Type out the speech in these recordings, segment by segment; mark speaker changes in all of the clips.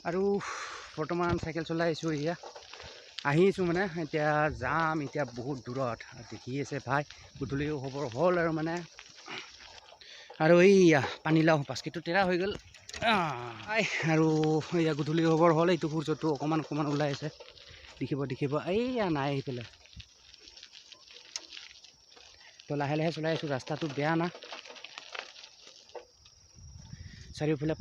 Speaker 1: আৰু বৰ্তমান চাইকেল চলাই আছোঁ। এয়া আহিছোঁ মানে এতিয়া যাম এতিয়া বহুত দূৰত দেখি আছে ভাই গধূলিও খবৰ হ'ল আৰু মানে আৰু এইয়া পানীলাও বাস্কেটটো তেৰা হৈ গ'ল আৰু এয়া গধূলি খবৰ হ'ল। এইটো সূৰ্যটো অকণমান ওলাই আছে দেখিব এইয়া নাই সেইফালে তো লাহে লাহে চলাই আছোঁ। ৰাস্তাটো বেয়া না, চাৰিওফালে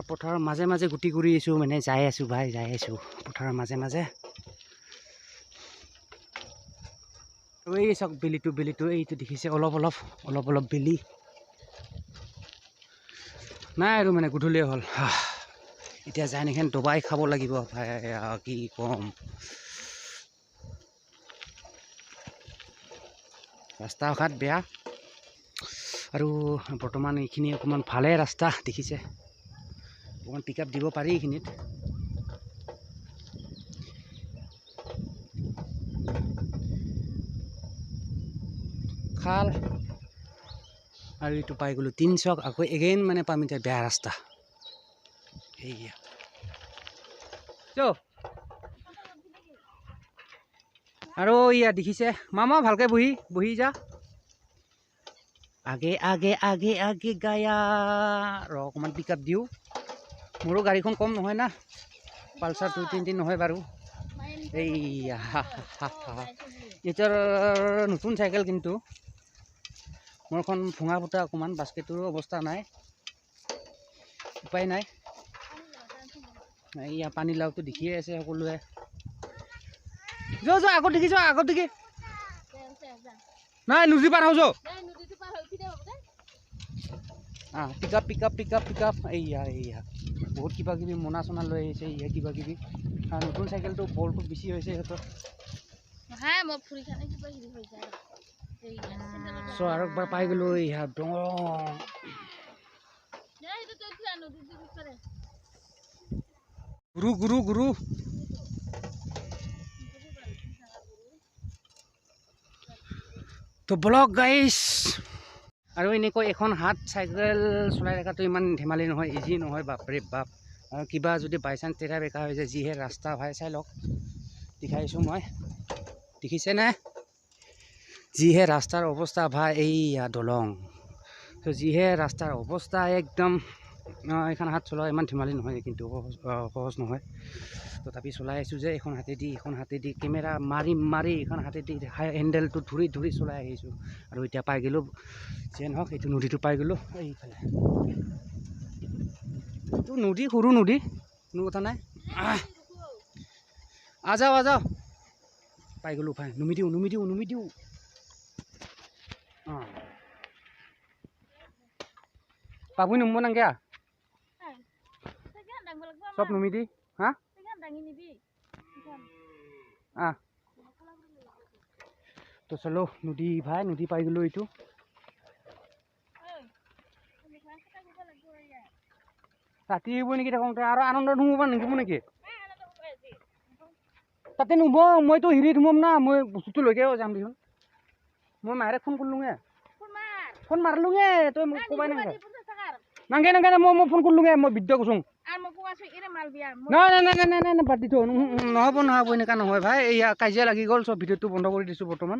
Speaker 1: পথাৰ মাজে মাজে গুটি কৰি আছোঁ মানে যাই আছোঁ ভাই যাই আছোঁ পথাৰৰ মাজে মাজে। এই চাওক বেলিটো এইটো দেখিছে অলপ বেলি নাই আৰু মানে গধূলিয়ে হ'ল। এতিয়া যাই নেখেন দবাই খাব লাগিব ভাই, কি কম। ৰাস্তা ঘাট বেয়া আৰু বৰ্তমান এইখিনি অকণমান ভালে ৰাস্তা দেখিছে, অকণমান পিক আপ দিব পাৰি এইখিনিত। খাল আৰু এইটো পাই গ'লোঁ 3 চক আকৌ এগেইন মানে পাম এতিয়া বেয়া ৰাস্তা। এইয়া আৰু ইয়া দেখিছে মামা ভালকে বহি যা আগে গায়া ৰ অকণমান পিক আপ দিওঁ। মোৰো গাড়ীখন কম নহয় না, পালচাৰ 220 নহয় বাৰু। এইয়া এইটোৰ নতুন চাইকেল কিন্তু মোৰখন ভঙা ফুটা অকণমান, বাস্কেটৰো অৱস্থা নাই, উপায় নাই। এইয়া পানীলাওটো দেখিয়ে আছে সকলোৱে। যোৱা আগত দেখি নাই নদী পাৰ হৈ পিক আপ এইয়া বহুত কিবা কিবি মোনা চোনা লৈ আহিছে। ইয়া কিবা কিবি নতুন চাইকেলটো বলটো বেছি হৈছে সিহঁতৰ। আৰু একবাৰ পাই গ'লো ইয়া গুৰু তো ব্লগ গাইছ। আৰু এনেকৈ এখন হাত চাইকেল চলাই থকাটো ইমান ধেমালি নহয়, ইজি নহয় বাপৰে বাপ। আৰু কিবা যদি বাই চান্স তেৰা বেকা হৈ যায়, যিহে ৰাস্তা ভাই চাই লওক, দেখাইছোঁ মই দেখিছেনে যিহে ৰাস্তাৰ অৱস্থা ভাই। এইয়া দলং তো যিহে ৰাস্তাৰ অৱস্থা একদম। এইখন হাত চলোৱা ইমান ধেমালি নহয় কিন্তু সহজ নহয়। তথাপি চলাই আছোঁ যে এখন হাতেদি কেমেৰা মাৰি এখন হাতেদি হেণ্ডেলটো ধৰি চলাই আহিছোঁ। আৰু এতিয়া পাই গ'লোঁ যেন হওক এইটো নদীটো পাই গ'লোঁ। এইফালে এইটো নদী, সৰু নদী, কোনো কথা নাই। আজাও পাই গ'লোঁ ভাই। নুমি দিওঁ পাবই নুমব নাংগে চব নুমি দি তো চলো নদী ভাই, নদী পাই গ'লোঁ। এইটো ৰাতি আহিব নেকি থাকোঁতে আৰু আনন্দত সোমাব নিদিব নেকি তাতে নুব। মইতো হেৰিত সোমাম না, মই বস্তুটো লৈকে যাম দেখোন। মই মায়েৰে ফোন কৰিলোঙে, ফোন মাৰলোঙে, তই মোক ক'বাই নাংগে মই ফোন কৰিলোঙে। মই বিদ্য কৈছোং নাই বাদ দি থ। নহ'ব এনেকুৱা নহয় ভাই। এয়া কাজিয়া লাগি গ'ল, চব ভিডিঅ'টো বন্ধ কৰি দিছোঁ বৰ্তমান।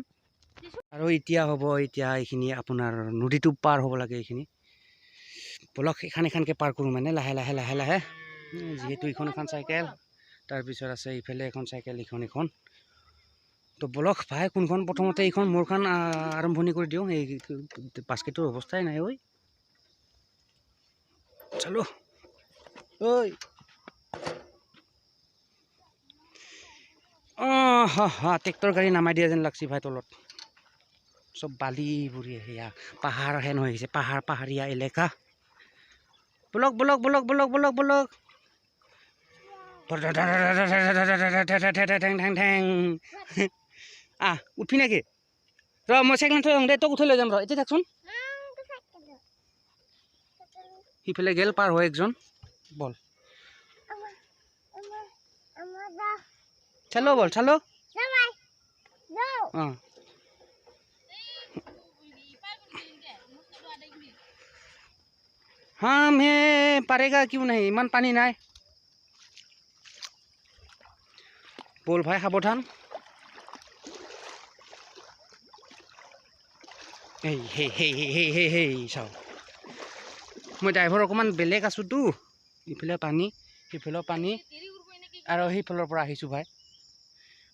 Speaker 1: আৰু এতিয়া হ'ব, এতিয়া এইখিনি আপোনাৰ নদীটো পাৰ হ'ব লাগে। এইখিনি বলক এখানকৈ পাৰ কৰোঁ মানে লাহে লাহে যিহেতু এখন চাইকেল, তাৰপিছত আছে ইফালে এখন চাইকেল, এইখন তো বলক ভাই কোনখন প্ৰথমতে এইখন মোৰখন আৰম্ভণি কৰি দিওঁ। এই বাস্কেটৰ অৱস্থাই নাই ঐ। চলো ঐ ট্ৰেক্টৰ গাড়ী নামাই দিয়া যেন লাগছি ভাই। তলত চব বালি বুৰি সেয়া পাহাৰ হেন হৈ গৈছে, পাহাৰীয়া এলেকা। বলক উঠবি নেকি? ৰ মই চাইকেল থৈ আহোঁ দে, তোক উঠাই লৈ যাম। ৰ এতিয়া থাকচোন। সিফালে গেল পাৰ হয় একজন। বল চালো हाँ मैं पारेगा क्यों नहीं, इमान पानी নাই। বল ভাই সাৱধান এই হেই হেই হেই হেই হেই চাওঁ মই ড্ৰাইভাৰ অকণমান বেলেগ আছোঁতো ইফালে পানী সিফালেও পানী আৰু সেইফালৰ পৰা আহিছোঁ ভাই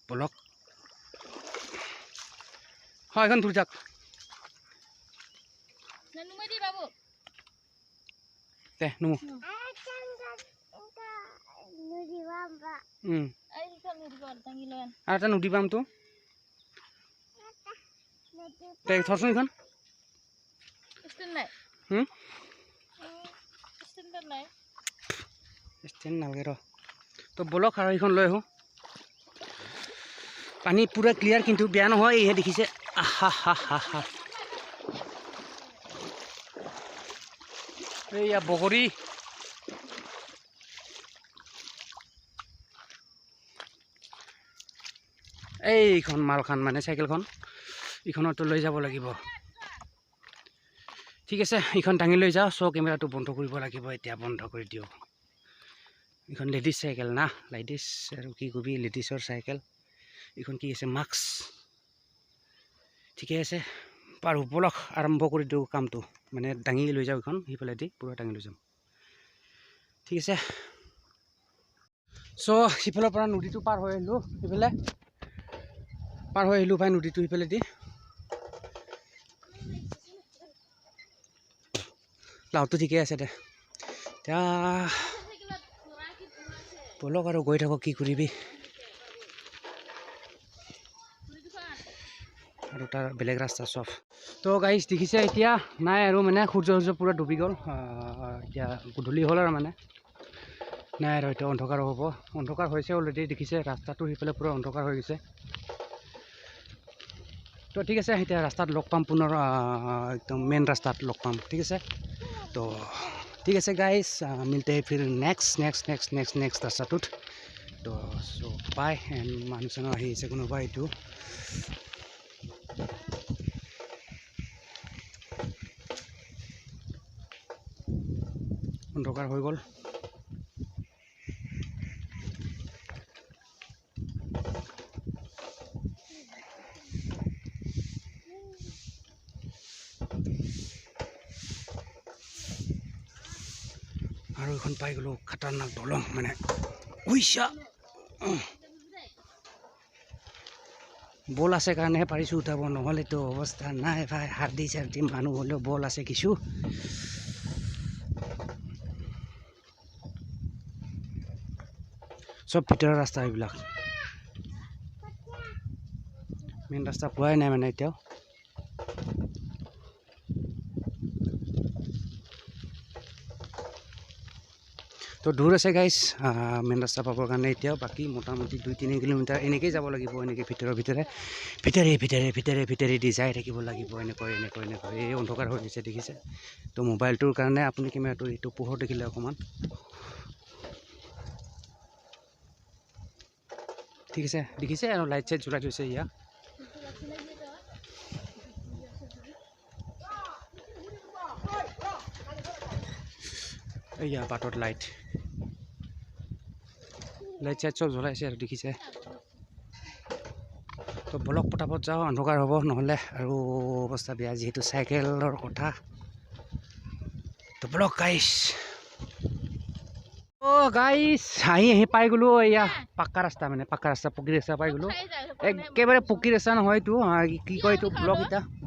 Speaker 1: বলক হয় এখন ধুই যাক দে নুমু আৰু এটা নদী পামতো দে থচোন এইখন ষ্টেণ্ড নালাগে ৰ তো বলক আৰু এইখন লৈ আহোঁ পানী পূৰা ক্লিয়াৰ কিন্তু বেয়া নহয় এইহে দেখিছে আহা হা হা হা এইয়া বগৰী এইখন মালখান মানে চাইকেলখন এইখনতো লৈ যাব লাগিব ঠিক আছে এইখন দাঙি লৈ যাওঁ চ' কেমেৰাটো বন্ধ কৰিব লাগিব এতিয়া বন্ধ কৰি দিওঁ এইখন লেডিজ চাইকেল না লেডিজ আৰু কি কবি লেডিজৰ চাইকেল এইখন কি আছে মাস্ক ঠিকে আছে পাৰোঁ বলক আৰম্ভ কৰি দিওঁ কামটো মানে দাঙি লৈ যাওঁ এইখন সিফালেদি পূৰা দাঙি লৈ যাম ঠিক আছে চ' সিফালৰ পৰা নদীটো পাৰ হৈ আহিলোঁ সিফালে পাৰ হৈ আহিলোঁ ভাই নদীটো সিফালেদি লাওটো ঠিকে আছে দে এতিয়া বলক আৰু গৈ থাকক কি কৰিবি আৰু তাৰ বেলেগ ৰাস্তা চব তো গাইজ দেখিছে এতিয়া নাই আৰু মানে সূৰ্য পূৰা ডুবি গ'ল এতিয়া গধূলি হ'ল আৰু মানে নাই আৰু এতিয়া অন্ধকাৰ হ'ব অন্ধকাৰ হৈছে অলৰেডি দেখিছে ৰাস্তাটো সিফালে পূৰা অন্ধকাৰ হৈ গৈছে তো ঠিক আছে এতিয়া ৰাস্তাত লগ পাম পুনৰ একদম মেইন ৰাস্তাত লগ পাম ঠিক আছে তো ঠিক আছে গাইজ মিলতে ফিৰ নেক্সট ৰাস্তাটোত তো চ' বাই এণ্ড মানুহ চানুহ আহি আছে কোনোবা এইটো অন্ধকাৰ হৈ গ'ল আৰু এখন পাই গ'লোঁ খাতাৰনাক দলং মানে উইছা বল আছে কাৰণেহে পাৰিছোঁ উঠাব নহ'লেতো অৱস্থা নাই ভাই হাৰ্দি চাৰ্দি মানুহ হ'লেও বল আছে কিছু চব ভিতৰৰ ৰাস্তা এইবিলাক মেইন ৰাস্তা পোৱাই নাই মানে এতিয়াও তো দূৰ আছে গাইজ মেইন ৰাস্তা পাবৰ কাৰণে এতিয়াও বাকী মোটামুটি 2-3 কিলোমিটাৰ এনেকৈয়ে যাব লাগিব এনেকৈ ভিতৰে দি যাই থাকিব লাগিব এনেকৈ এই অন্ধকাৰ হৈ গৈছে দেখিছে তো মোবাইলটোৰ কাৰণে আপুনি কেমেৰাটো এইটো পোহৰ দেখিলে অকণমান ঠিক আছে দেখিছে আৰু লাইট চাইট জ্বলাই থৈছে ইয়াত এইয়া বাটত লাইট চাইট চব জ্বলাইছে আৰু দেখিছে তো বলক পটাপট যাওঁ অন্ধকাৰ হ'ব নহ'লে আৰু অৱস্থা বেয়া যিহেতু চাইকেলৰ কথা তো বলক গাইছ গাইছ আহি পাই গ'লোঁ এয়া পাক্কা ৰাস্তা মানে পকী ৰাস্তা পাই গ'লোঁ একেবাৰে পকী ৰাস্তা নহয়তো কি কয় এইটো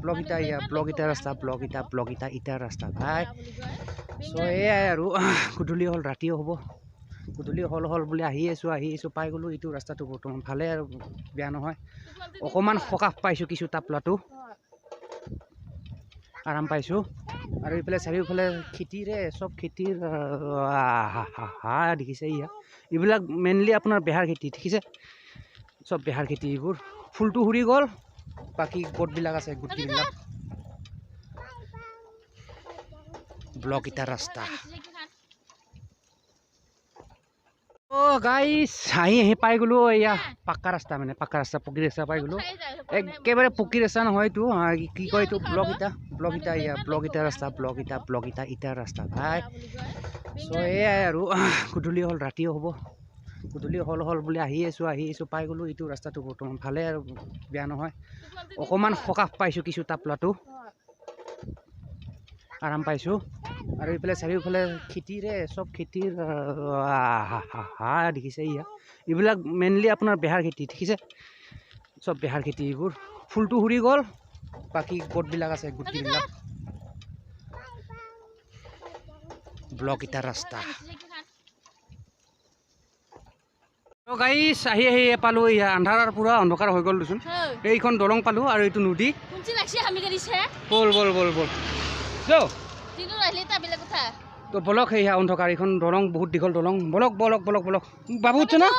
Speaker 1: ব্লক ইটা ৰাস্তা ভাই চ' এয়াই আৰু গধূলি হ'ল ৰাতিও হ'ব গধূলি হ'ল বুলি আহি আছোঁ পাই গ'লোঁ এইটো ৰাস্তাটো বৰ্তমান ভালে আৰু বেয়া নহয় অকণমান সকাহ পাইছোঁ কিছু তাপলাটো আৰাম পাইছোঁ আৰু এইফালে চাৰিওফালে খেতিৰে চব খেতিৰ দেখিছে এইবিলাক মেইনলি আপোনাৰ বেহাৰ খেতি দেখিছে চব বেহাৰ খেতি এইবোৰ ফুলটো উৰি গ'ল বাকী গোটবিলাক আছে গুটিবিলাক ব্লক ইটা ৰাস্তা গাইছ আহি পাই গ'লোঁ এয়া পাক্কা ৰাস্তা মানে পকী ৰাস্তা পাই গ'লোঁ একেবাৰে পকী ৰাস্তা নহয়তো কি কয় এইটো ব্লক ইটা ৰাস্তা ভাই চ' এয়াই আৰু গধূলি হ'ল ৰাতিও হ'ব গধূলি হ'ল বুলি আহি আছোঁ পাই গ'লোঁ এইটো ৰাস্তাটো বৰ্তমান ভালে আৰু বেয়া নহয় অকণমান সকাহ পাইছোঁ কিছু তাপলাটো আৰাম পাইছোঁ আৰু এইফালে চাৰিওফালে খেতিৰে চব খেতিৰ দেখিছে ইয়াত এইবিলাক মেইনলি আপোনাৰ বেহাৰ খেতি দেখিছে চব বেহাৰ খেতি এইবোৰ ফুলটো উৰি গ'ল বাকী গোটবিলাক আছে গুটিবিলাক ব্লক ইটা ৰাস্তা গাইছ আহি পালোঁ এয়া আন্ধাৰৰ পূৰা অন্ধকাৰ হৈ গ'ল দেচোন এইখন দলং পালোঁ আৰু এইটো নদী বল তো বলক সেয়া অন্ধকাৰ এইখন দলং বহুত দীঘল দলং বলক বাবু উঠছে না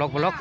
Speaker 1: বলক